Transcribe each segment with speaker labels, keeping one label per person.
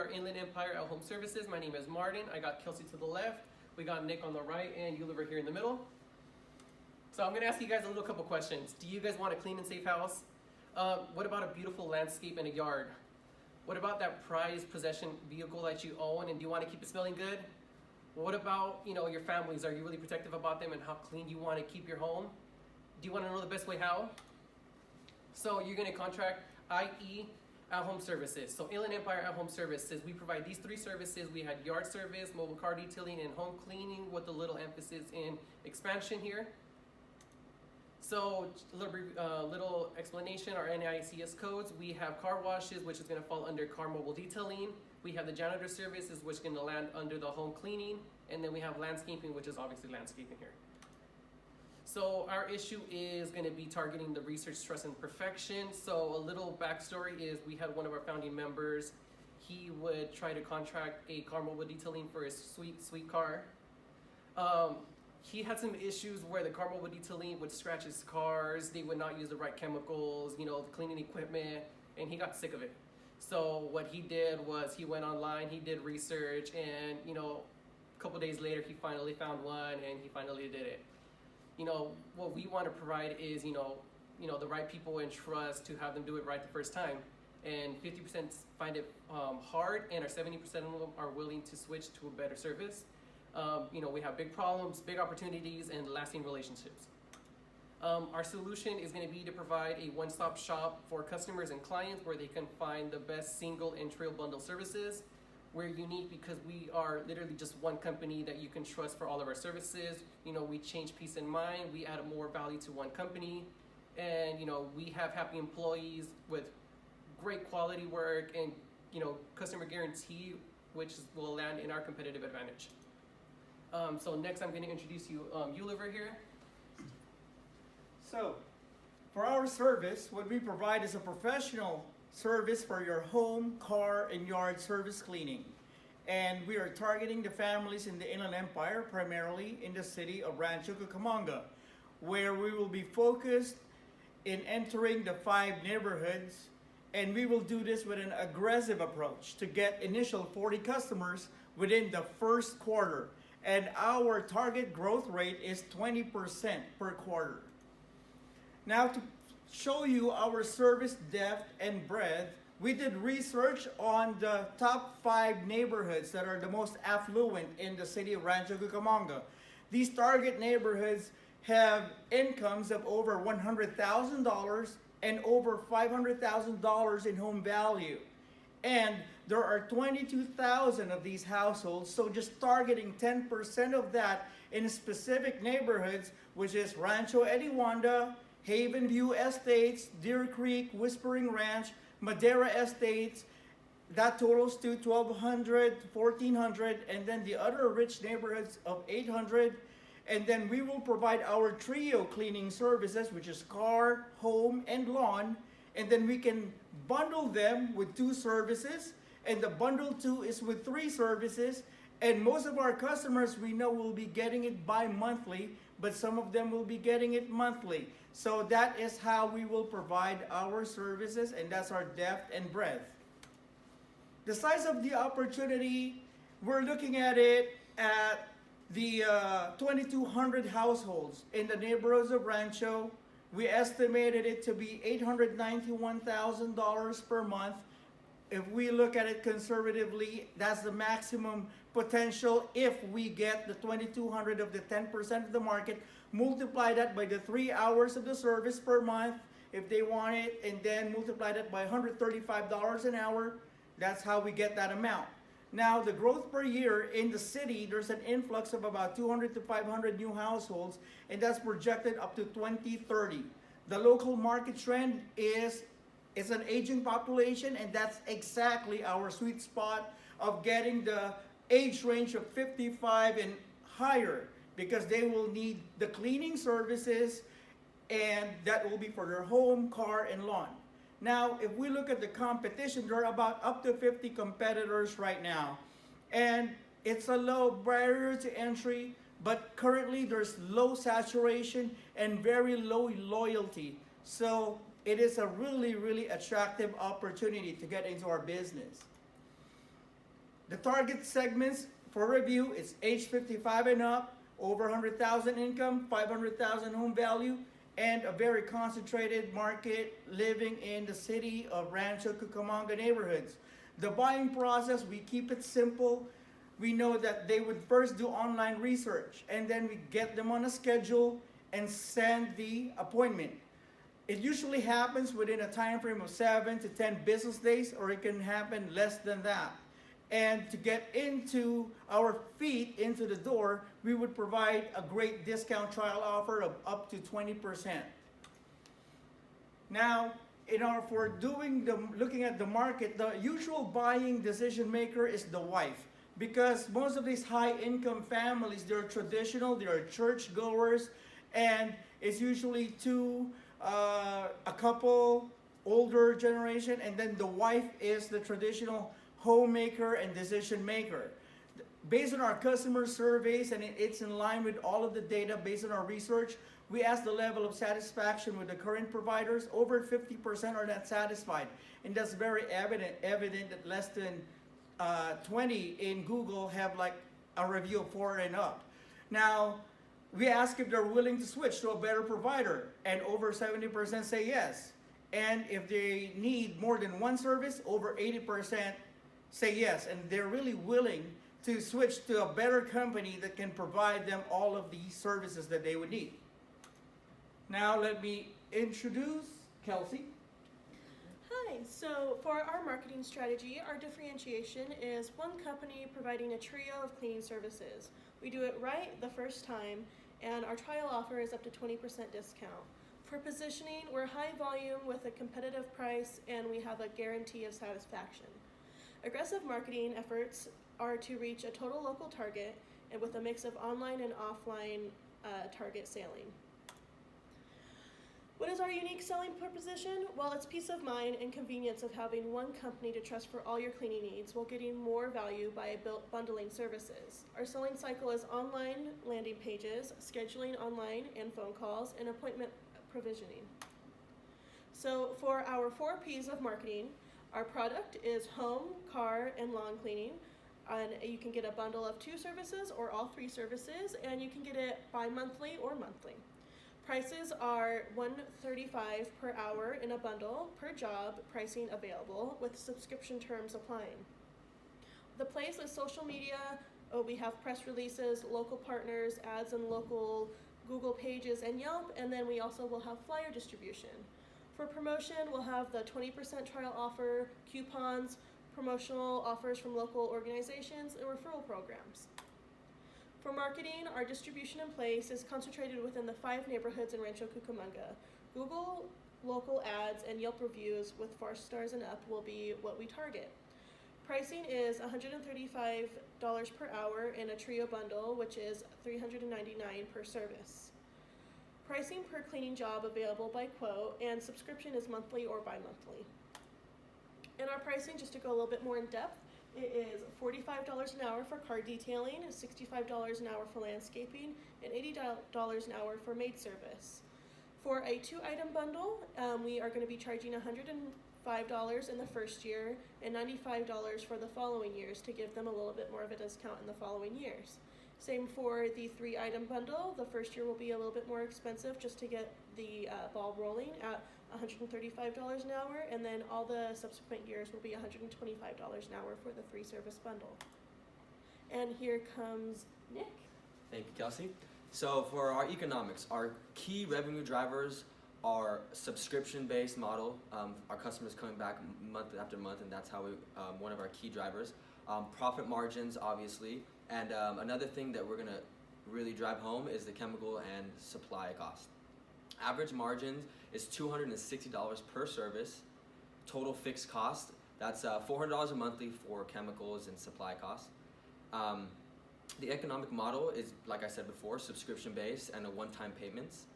Speaker 1: are Inland Empire at Home Services. My name is Martin. I got Kelsey to the left. We got Nick on the right and you over here in the middle. So I'm going to ask you guys a little couple questions. Do you guys want a clean and safe house? What about a beautiful landscape and a yard? What about that prized possession vehicle that you own and do you want to keep it smelling good? What about, your families? Are you really protective about them and how clean you want to keep your home? Do you want to know the best way how? So you're going to contract IE at Home Services. So Inland Empire at Home Services, we provide these three services. We had yard service, mobile car detailing, and home cleaning with a little emphasis in expansion here. So little explanation, our NAICS codes. We have car washes, which is going to fall under car mobile detailing. We have the janitor services, which is going to land under the home cleaning. And then we have landscaping, which is obviously landscaping here. So our issue is going to be targeting the research, trust, and perfection. So a little backstory is we had one of our founding members. He would try to contract a car mobile detailing for his sweet car. He had some issues where the car mobile detailing would scratch his cars. They would not use the right chemicals, the cleaning equipment, and he got sick of it. So what he did was he went online, he did research, and a couple days later he finally found one and he finally did it. What we want to provide is, the right people and trust to have them do it right the first time. And 50% find it hard, and our 70% of them are willing to switch to a better service. We have big problems, big opportunities, and lasting relationships. Our solution is going to be to provide a one-stop shop for customers and clients where they can find the best single and trail bundle services. We're unique because we are literally just one company that you can trust for all of our services. We change peace and mind. We add more value to one company. And, we have happy employees with great quality work and, customer guarantee, which will land in our competitive advantage. So next I'm going to introduce you over here.
Speaker 2: So, for our service, what we provide is a professional service for your home, car, and yard service cleaning. And we are targeting the families in the Inland Empire, primarily in the city of Rancho Cucamonga, where we will be focused in entering the 5 neighborhoods, and we will do this with an aggressive approach to get initial 40 customers within the first quarter. And our target growth rate is 20% per quarter. Now, to show you our service depth and breadth, we did research on the top 5 neighborhoods that are the most affluent in the city of Rancho Cucamonga. These target neighborhoods have incomes of over $100,000 and over $500,000 in home value. And there are 22,000 of these households, so just targeting 10% of that in specific neighborhoods, which is Rancho Ediwanda, Haven View Estates, Deer Creek, Whispering Ranch, Madera Estates. That totals to 1,200, 1,400, and then the other rich neighborhoods of 800. And then we will provide our trio cleaning services, which is car, home, and lawn. And then we can bundle them with 2 services. And the bundle 2 is with 3 services. And most of our customers we know will be getting it bi-monthly, but some of them will be getting it monthly. So that is how we will provide our services, and that's our depth and breadth. The size of the opportunity, we're looking at it at the 2,200 households in the neighborhoods of Rancho. We estimated it to be $891,000 per month. If we look at it conservatively, that's the maximum potential if we get the 2,200 of the 10% of the market. Multiply that by the 3 hours of the service per month if they want it, and then multiply that by $135 an hour. That's how we get that amount. Now, the growth per year in the city, there's an influx of about 200 to 500 new households, and that's projected up to 2030. The local market trend is an aging population, and that's exactly our sweet spot of getting the age range of 55 and higher, because they will need the cleaning services, and that will be for their home, car, and lawn. Now, if we look at the competition, there are about up to 50 competitors right now. And it's a low barrier to entry, but currently there's low saturation and very low loyalty. So it is a really, really attractive opportunity to get into our business. The target segments for review is age 55 and up, over 100,000 income, 500,000 home value, and a very concentrated market living in the city of Rancho Cucamonga neighborhoods. The buying process, we keep it simple. We know that they would first do online research, and then we get them on a schedule and send the appointment. It usually happens within a time frame of 7 to 10 business days, or it can happen less than that. And to get into our feet into the door, we would provide a great discount trial offer of up to 20%. Now, for looking at the market, the usual buying decision maker is the wife, because most of these high income families, they're traditional, they're church goers, and it's usually a couple, older generation, and then the wife is the traditional homemaker and decision maker. Based on our customer surveys, and it's in line with all of the data based on our research, we asked the level of satisfaction with the current providers. Over 50% are not satisfied, and that's very evident that less than 20 in Google have like a review of 4 and up. Now, we ask if they're willing to switch to a better provider, and over 70% say yes. And if they need more than one service, over 80% say yes, and they're really willing to switch to a better company that can provide them all of these services that they would need. Now let me introduce Kelsey.
Speaker 3: Hi, so for our marketing strategy, our differentiation is one company providing a trio of cleaning services. We do it right the first time, and our trial offer is up to 20% discount. For positioning, we're high volume with a competitive price, and we have a guarantee of satisfaction. Aggressive marketing efforts are to reach a total local target, and with a mix of online and offline target selling. What is our unique selling proposition? Well, it's peace of mind and convenience of having one company to trust for all your cleaning needs while getting more value by bundling services. Our selling cycle is online landing pages, scheduling online and phone calls, and appointment provisioning. So for our 4 P's of marketing, our product is home, car, and lawn cleaning. And you can get a bundle of 2 services or all 3 services, and you can get it bi-monthly or monthly. Prices are $135 per hour in a bundle, per job, pricing available, with subscription terms applying. The place is social media. We have press releases, local partners, ads in local Google pages and Yelp, and then we also will have flyer distribution. For promotion, we'll have the 20% trial offer, coupons, promotional offers from local organizations, and referral programs. For marketing, our distribution in place is concentrated within the 5 neighborhoods in Rancho Cucamonga. Google local ads and Yelp reviews with 4 stars and up will be what we target. Pricing is $135 per hour in a trio bundle, which is $399 per service. Pricing per cleaning job available by quote, and subscription is monthly or bi-monthly. And our pricing, just to go a little bit more in depth, it is $45 an hour for car detailing, $65 an hour for landscaping, and $80 an hour for maid service. For a 2-item bundle, we are going to be charging $105 in the first year and $95 for the following years to give them a little bit more of a discount in the following years. Same for the 3-item bundle. The first year will be a little bit more expensive just to get the ball rolling at $135 an hour, and then all the subsequent years will be $125 an hour for the 3-service bundle. And here comes Nick.
Speaker 4: Thank you, Kelsey. So for our economics, our key revenue drivers are subscription-based model. Our customers coming back month after month, and that's how we one of our key drivers. Profit margins, obviously, and another thing that we're gonna really drive home is the chemical and supply cost. Average margins is $260 per service. Total fixed cost, that's $400 a monthly for chemicals and supply costs. The economic model is, like I said before, subscription-based and a one-time payments.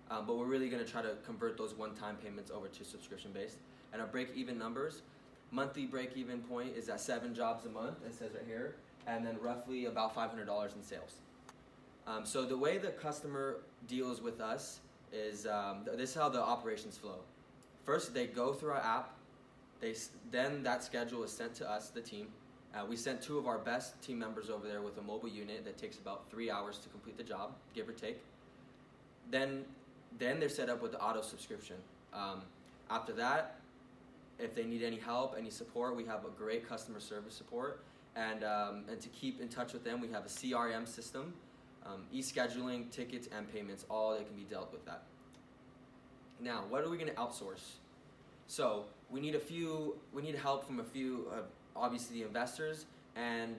Speaker 4: But we're really going to try to convert those one-time payments over to subscription-based. And our break-even numbers, monthly break-even point is at 7 jobs a month, it says right here, and then roughly about $500 in sales. So the way the customer deals with us is, this is how the operations flow. First, they go through our app. Then that schedule is sent to us, the team. We sent 2 of our best team members over there with a mobile unit that takes about 3 hours to complete the job, give or take. Then they're set up with the auto subscription. After that, if they need any help, any support, we have a great customer service support. And to keep in touch with them, we have a CRM system, e-scheduling, tickets, and payments, all that can be dealt with that. Now, what are we going to outsource? So we need help from a few, obviously the investors, and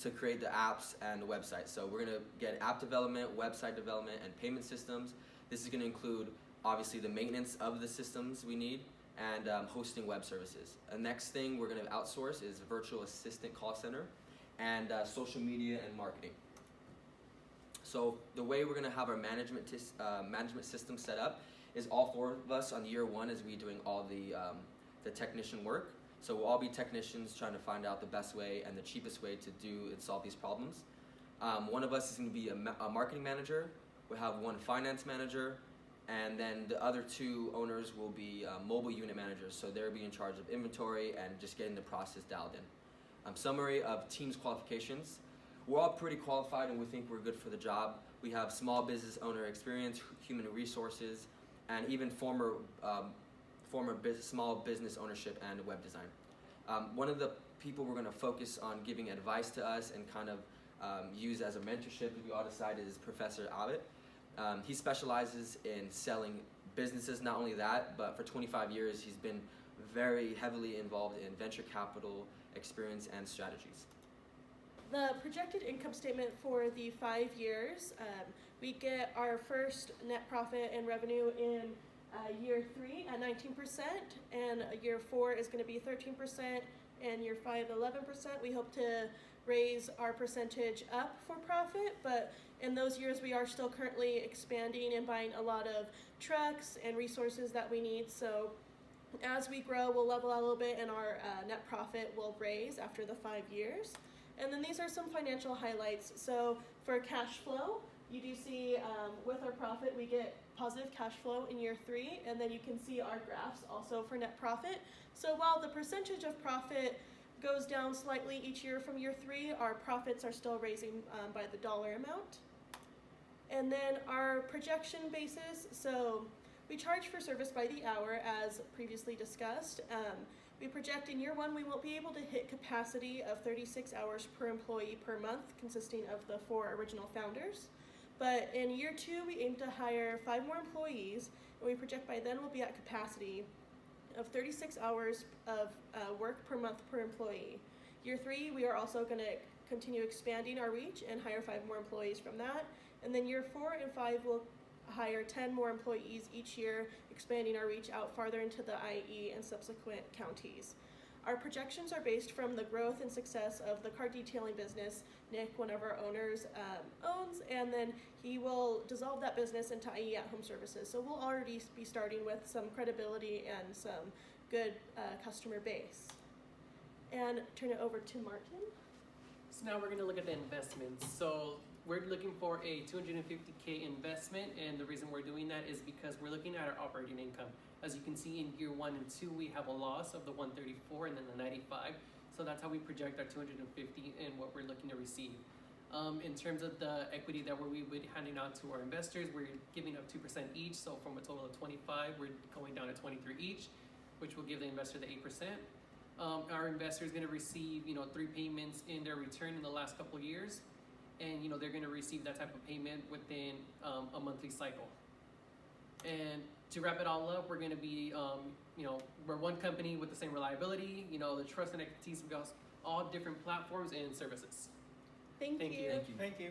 Speaker 4: to create the apps and the website. So we're going to get app development, website development, and payment systems. This is going to include obviously the maintenance of the systems we need, and hosting web services. The next thing we're going to outsource is virtual assistant call center and social media and marketing. So the way we're going to have our management system set up is all 4 of us on year 1 is we doing all the technician work. So we'll all be technicians trying to find out the best way and the cheapest way to do and solve these problems. One of us is going to be a marketing manager. We'll have 1 finance manager, and then the other 2 owners will be mobile unit managers. So they'll be in charge of inventory and just getting the process dialed in. Summary of team's qualifications. We're all pretty qualified and we think we're good for the job. We have small business owner experience, human resources, and even former small business ownership and web design. One of the people we're going to focus on giving advice to us and kind of use as a mentorship, if we all decide, is Professor Abbott. He specializes in selling businesses. Not only that, but for 25 years he's been very heavily involved in venture capital experience and strategies.
Speaker 3: The projected income statement for the 5 years, we get our first net profit and revenue in year 3 at 19%, and year 4 is going to be 13%, and year 5 11%. We hope to raise our percentage up for profit, but in those years we are still currently expanding and buying a lot of trucks and resources that we need. So as we grow, we'll level out a little bit and our net profit will raise after the 5 years. And then these are some financial highlights. So for cash flow, you do see with our profit we get positive cash flow in year 3, and then you can see our graphs also for net profit. So while the percentage of profit goes down slightly each year from year 3, our profits are still raising by the dollar amount. And then our projection basis, so we charge for service by the hour as previously discussed. We project in year 1 we won't be able to hit capacity of 36 hours per employee per month, consisting of the 4 original founders. But in year 2 we aim to hire 5 more employees, and we project by then we'll be at capacity of 36 hours of work per month per employee. Year 3 we are also going to continue expanding our reach and hire 5 more employees from that. And then year 4 and 5 we'll hire 10 more employees each year, expanding our reach out farther into the IE and subsequent counties. Our projections are based from the growth and success of the car detailing business Nick, one of our owners, owns, and then he will dissolve that business into IE at Home Services. So we'll already be starting with some credibility and some good customer base. And turn it over to Martin.
Speaker 1: So now we're going to look at the investments. So we're looking for a $250K investment, and the reason we're doing that is because we're looking at our operating income. As you can see in year 1 and 2, we have a loss of the 134 and then the 95. So that's how we project our 250 and what we're looking to receive. In terms of the equity that we would be handing out to our investors, we're giving up 2% each. So from a total of 25, we're going down to 23 each, which will give the investor the 8%. Our investor is going to receive, 3 payments in their return in the last couple of years. And they're going to receive that type of payment within a monthly cycle. And to wrap it all up, we're going to be, we're one company with the same reliability, the trust and expertise across all different platforms and services.
Speaker 3: Thank you.
Speaker 1: Thank you.
Speaker 2: Thank you.